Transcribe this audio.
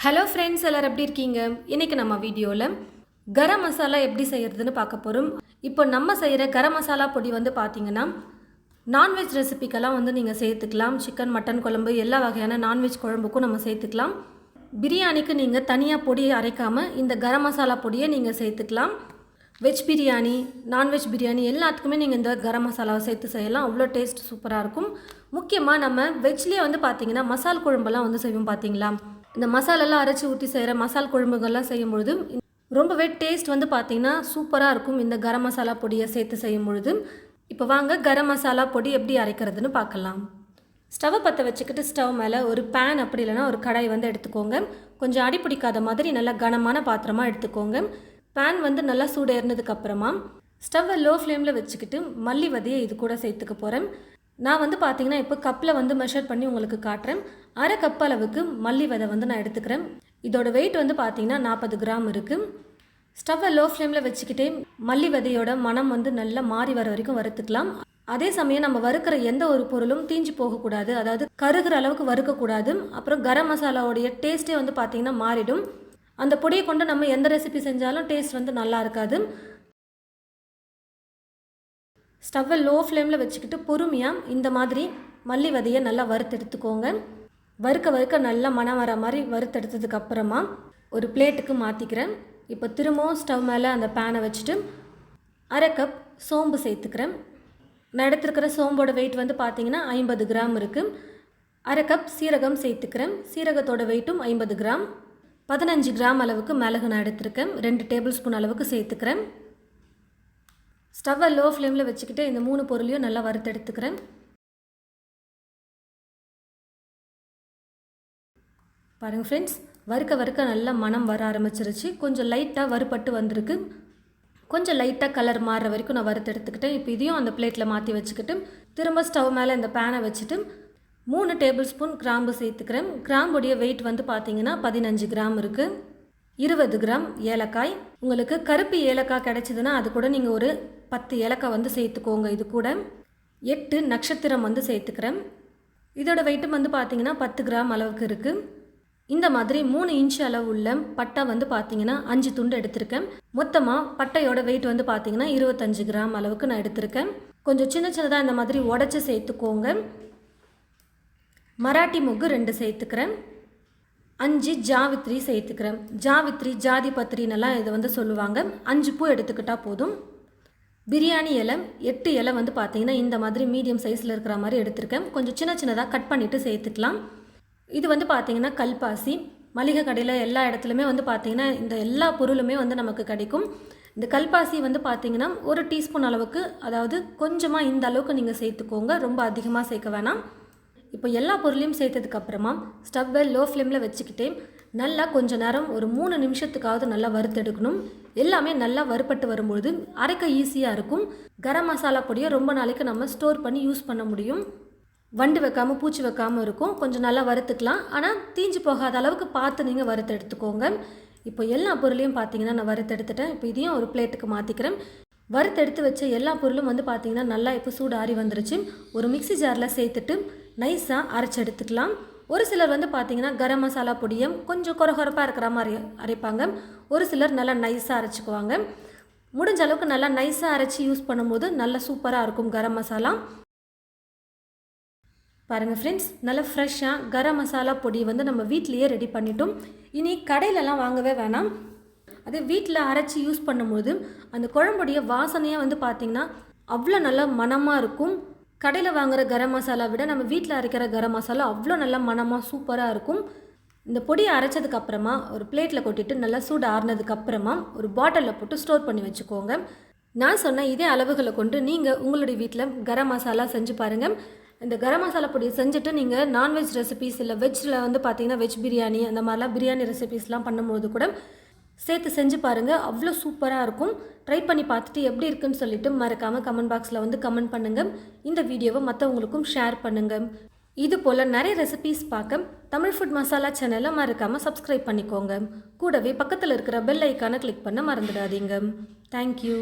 Hello friends, எல்லாரும் எப்படி இருக்கீங்க? இன்றைக்கி நம்ம வீடியோவில் கரம் மசாலா எப்படி செய்கிறதுன்னு பார்க்க போகிறோம். இப்போ நம்ம செய்கிற கரம் மசாலா பொடி வந்து பார்த்திங்கன்னா நான்வெஜ் ரெசிபிக்கெல்லாம் வந்து நீங்கள் சேர்த்துக்கலாம். சிக்கன், மட்டன் குழம்பு, எல்லா வகையான நான்வெஜ் குழம்புக்கும் நம்ம சேர்த்துக்கலாம். பிரியாணிக்கு நீங்கள் தனியாக பொடியை அரைக்காமல் இந்த கரம் மசாலா பொடியை நீங்கள் சேர்த்துக்கலாம். வெஜ் பிரியாணி, நான்வெஜ் பிரியாணி எல்லாத்துக்குமே நீங்கள் இந்த கரம் மசாலாவை சேர்த்து செய்யலாம். அவ்வளோ டேஸ்ட் சூப்பராக இருக்கும். முக்கியமாக நம்ம வெஜ்லேயே வந்து பார்த்திங்கன்னா மசால் குழம்பெல்லாம் வந்து செய்வோம் பார்த்திங்களா. இந்த மசாலெல்லாம் அரைச்சி ஊற்றி செய்கிற மசால் குழம்புகள்லாம் செய்யும் பொழுது ரொம்பவே டேஸ்ட் வந்து பார்த்திங்கன்னா சூப்பராக இருக்கும் இந்த கரம் மசாலா பொடியை சேர்த்து செய்யும் பொழுது. இப்போ வாங்க கரம் மசாலா பொடி எப்படி அரைக்கிறதுன்னு பார்க்கலாம். ஸ்டவ்வை பற்ற வச்சுக்கிட்டு ஸ்டவ் மேலே ஒரு பேன் அப்படி இல்லைனா ஒரு கடாய் வந்து எடுத்துக்கோங்க. கொஞ்சம் அடி பிடிக்காத மாதிரி நல்லா கனமான பாத்திரமாக எடுத்துக்கோங்க. பேன் வந்து நல்லா சூடு ஏறினதுக்கப்புறமா ஸ்டவ்வை லோ ஃப்ளேமில் வச்சுக்கிட்டு மல்லி விதையை இது கூட சேர்த்துக்க போகிறேன். நான் வந்து பார்த்திங்கன்னா இப்போ கப்பில் வந்து மெஷர் பண்ணி உங்களுக்கு காட்டுறேன். அரை கப் அளவுக்கு மல்லி விதை வந்து நான் எடுத்துக்கிறேன். இதோட வெயிட் வந்து பார்த்திங்கன்னா 40 கிராம் இருக்குது. ஸ்டவ்வை லோ ஃப்ளேமில் வச்சுக்கிட்டே மல்லி விதையோட மனம் வந்து நல்லா மாறி வர வரைக்கும் வறுத்துக்கலாம். அதே சமயம் நம்ம வறுக்கிற எந்த ஒரு பொருளும் தீஞ்சு போகக்கூடாது, அதாவது கருகிற அளவுக்கு வறுக்கக்கூடாது. அப்புறம் கரம் மசாலாவோடைய டேஸ்ட்டே வந்து பார்த்திங்கன்னா மாறிடும். அந்த பொடியை கொண்டு நம்ம எந்த ரெசிபி செஞ்சாலும் டேஸ்ட் வந்து நல்லா இருக்காது. ஸ்டவ்வை லோ ஃப்ளேமில் வச்சுக்கிட்டு பொறுமையாக இந்த மாதிரி மல்லி விதையை நல்லா வறுத்தெடுத்துக்கோங்க. வறுக்க நல்லா மணம் வர மாதிரி வறுத்தெடுத்ததுக்கப்புறமா ஒரு பிளேட்டுக்கு மாற்றிக்கிறேன். இப்போ திரும்பவும் ஸ்டவ் மேலே அந்த பேனை வச்சுட்டு அரை கப் சோம்பு சேர்த்துக்கிறேன். நான் எடுத்துருக்கிற சோம்போட வெயிட் வந்து பார்த்திங்கன்னா 50 கிராம் இருக்குது. அரை கப் சீரகம் சேர்த்துக்கிறேன். சீரகத்தோட வெயிட்டும் 50 கிராம். 15 கிராம் அளவுக்கு மிளகு நான் எடுத்துருக்கேன். 2 டேபிள் ஸ்பூன் அளவுக்கு சேர்த்துக்கிறேன். ஸ்டவ்வை லோ ஃப்ளேமில் வச்சுக்கிட்டு இந்த 3 பொருளையும் நல்லா வறுத்தெடுத்துக்கிறேன். பாருங்கள் ஃப்ரெண்ட்ஸ், வறுக்க நல்லா மனம் வர ஆரம்பிச்சிருச்சு. கொஞ்சம் லைட்டாக வறுபட்டு வந்திருக்கு. கொஞ்சம் லைட்டாக கலர் மாறுற வரைக்கும் நான் வறுத்தெடுத்துக்கிட்டேன். இப்போ இதையும் அந்த பிளேட்டில் மாற்றி வச்சுக்கிட்டு திரும்ப ஸ்டவ் மேலே இந்த பேனை வச்சுட்டு 3 டேபிள் ஸ்பூன் கிராம்பு சேர்த்துக்கிறேன். கிராம்புடைய வெயிட் வந்து பார்த்திங்கன்னா 15 கிராம் இருக்குது. 20 கிராம் ஏலக்காய். உங்களுக்கு கருப்பு ஏலக்காய் கிடைச்சிதுன்னா அது கூட நீங்கள் ஒரு 10 ஏலக்காய் வந்து சேர்த்துக்கோங்க. இது கூட 8 நட்சத்திரம் வந்து சேர்த்துக்கிறேன். இதோட வெயிட்டும் வந்து பார்த்திங்கன்னா 10 கிராம் அளவுக்கு இருக்குது. இந்த மாதிரி 3 இன்ச் அளவு உள்ள பட்டை வந்து பார்த்திங்கன்னா 5 துண்டு எடுத்திருக்கேன். மொத்தமாக பட்டையோட வெயிட் வந்து பார்த்திங்கன்னா 25 கிராம் அளவுக்கு நான் எடுத்திருக்கேன். கொஞ்சம் சின்னதாக இந்த மாதிரி உடச்சி சேர்த்துக்கோங்க. மராட்டி மொக்கு 2 சேர்த்துக்கிறேன். 5 ஜாவித்ரி சேர்த்துக்கிறேன். ஜாவித்ரி, ஜாதி பத்திரின்னெல்லாம் இதை வந்து சொல்லுவாங்க. 5 பூ எடுத்துக்கிட்டால் போதும். பிரியாணி இலை 8 இலை வந்து பார்த்திங்கன்னா இந்த மாதிரி மீடியம் சைஸில் இருக்கிற மாதிரி எடுத்திருக்கேன். கொஞ்சம் சின்னதாக கட் பண்ணிவிட்டு சேர்த்துக்கலாம். இது வந்து பார்த்திங்கன்னா கல்பாசி. மளிகை கடையில் எல்லா இடத்துலையுமே வந்து பார்த்திங்கன்னா இந்த எல்லா பொருளுமே வந்து நமக்கு கிடைக்கும். இந்த கல்பாசி வந்து பார்த்திங்கன்னா ஒரு டீஸ்பூன் அளவுக்கு, அதாவது கொஞ்சமாக இந்த அளவுக்கு நீங்கள் சேர்த்துக்கோங்க. ரொம்ப அதிகமாக சேர்க்க வேணாம். இப்போ எல்லா பொருளையும் சேர்த்ததுக்கப்புறமா ஸ்டவ்வை லோ ஃப்ளேமில் வச்சுக்கிட்டே நல்லா கொஞ்சம் நேரம் ஒரு 3 நிமிஷத்துக்காவது நல்லா வறுத்தெடுக்கணும். எல்லாமே நல்லா வறுபட்டு வரும்பொழுது அரைக்க ஈஸியாக இருக்கும். கரம் மசாலா பொடியை ரொம்ப நாளைக்கு நம்ம ஸ்டோர் பண்ணி யூஸ் பண்ண முடியும். வண்டு வைக்காமல் பூச்சி வைக்காமல் இருக்கும். கொஞ்சம் நல்லா வறுத்துக்கலாம். ஆனால் தீஞ்சு போகாத அளவுக்கு பார்த்து நீங்கள் வறுத்து எடுத்துக்கோங்க. இப்போ எல்லா பொருளையும் பார்த்திங்கன்னா நான் வறுத்தெடுத்துட்டேன். இப்போ இதையும் ஒரு பிளேட்டுக்கு மாற்றிக்கிறேன். வறுத்தெடுத்து வச்ச எல்லா பொருளும் வந்து பார்த்திங்கன்னா நல்லா இப்போ சூடு ஆறி வந்துருச்சு. ஒரு மிக்ஸி ஜாரில் சேர்த்துட்டு நைஸாக அரைச்சி எடுத்துக்கலாம். ஒரு சிலர் வந்து பார்த்திங்கன்னா கரம் மசாலா பொடியை கொஞ்சம் கொரகொரப்பாக இருக்கிற மாதிரி அரைப்பாங்க. ஒரு சிலர் நல்லா நைஸாக அரைச்சிக்குவாங்க. முடிஞ்ச அளவுக்கு நல்லா நைஸாக அரைச்சி யூஸ் பண்ணும்போது நல்லா சூப்பராக இருக்கும் கரம் மசாலா. பாருங்கள் ஃப்ரெண்ட்ஸ், நல்லா ஃப்ரெஷ்ஷாக கரம் மசாலா பொடி வந்து நம்ம வீட்டிலையே ரெடி பண்ணிட்டோம். இனி கடையிலலாம் வாங்கவே வேணாம். அதே வீட்டில் அரைச்சி யூஸ் பண்ணும்போது அந்த குழம்புடைய வாசனையாக வந்து பார்த்திங்கன்னா அவ்வளோ நல்லா மணமாக இருக்கும். கடையில் வாங்குகிற கரம் மசாலா விட நம்ம வீட்டில் அரைக்கிற கரம் மசாலா அவ்வளோ நல்லா மணமாக சூப்பராக இருக்கும். இந்த பொடியை அரைச்சதுக்கப்புறமா ஒரு பிளேட்டில் கொட்டிட்டு நல்லா சூடு ஆறுனதுக்கப்புறமா ஒரு பாட்டிலில் போட்டு ஸ்டோர் பண்ணி வச்சுக்கோங்க. நான் சொன்ன இதே அளவுகளை கொண்டு நீங்கள் உங்களுடைய வீட்டில் கரம் மசாலா செஞ்சு பாருங்கள். இந்த கரம் மசாலா பொடியை செஞ்சுட்டு நீங்கள் நான்வெஜ் ரெசிபீஸ் இல்லை வெஜ்ஜில் வந்து பார்த்திங்கன்னா வெஜ் பிரியாணி அந்த மாதிரிலாம் பிரியாணி ரெசிபீஸ்லாம் பண்ணும்போது கூட சேர்த்து செஞ்சு பாருங்கள். அவ்வளோ சூப்பராக இருக்கும். ட்ரை பண்ணி பார்த்துட்டு எப்படி இருக்குன்னு சொல்லிவிட்டு மறக்காமல் கமெண்ட் பாக்ஸில் வந்து கமெண்ட் பண்ணுங்கள். இந்த வீடியோவை மற்றவங்களுக்கும் ஷேர் பண்ணுங்கள். இது போல் நிறைய ரெசிபீஸ் பார்க்க தமிழ் ஃபுட் மசாலா சேனலை மறக்காமல் சப்ஸ்கிரைப் பண்ணிக்கோங்க. கூடவே பக்கத்தில் இருக்கிற பெல் ஐக்கானை கிளிக் பண்ண மறந்துடாதீங்க. தேங்க்யூ.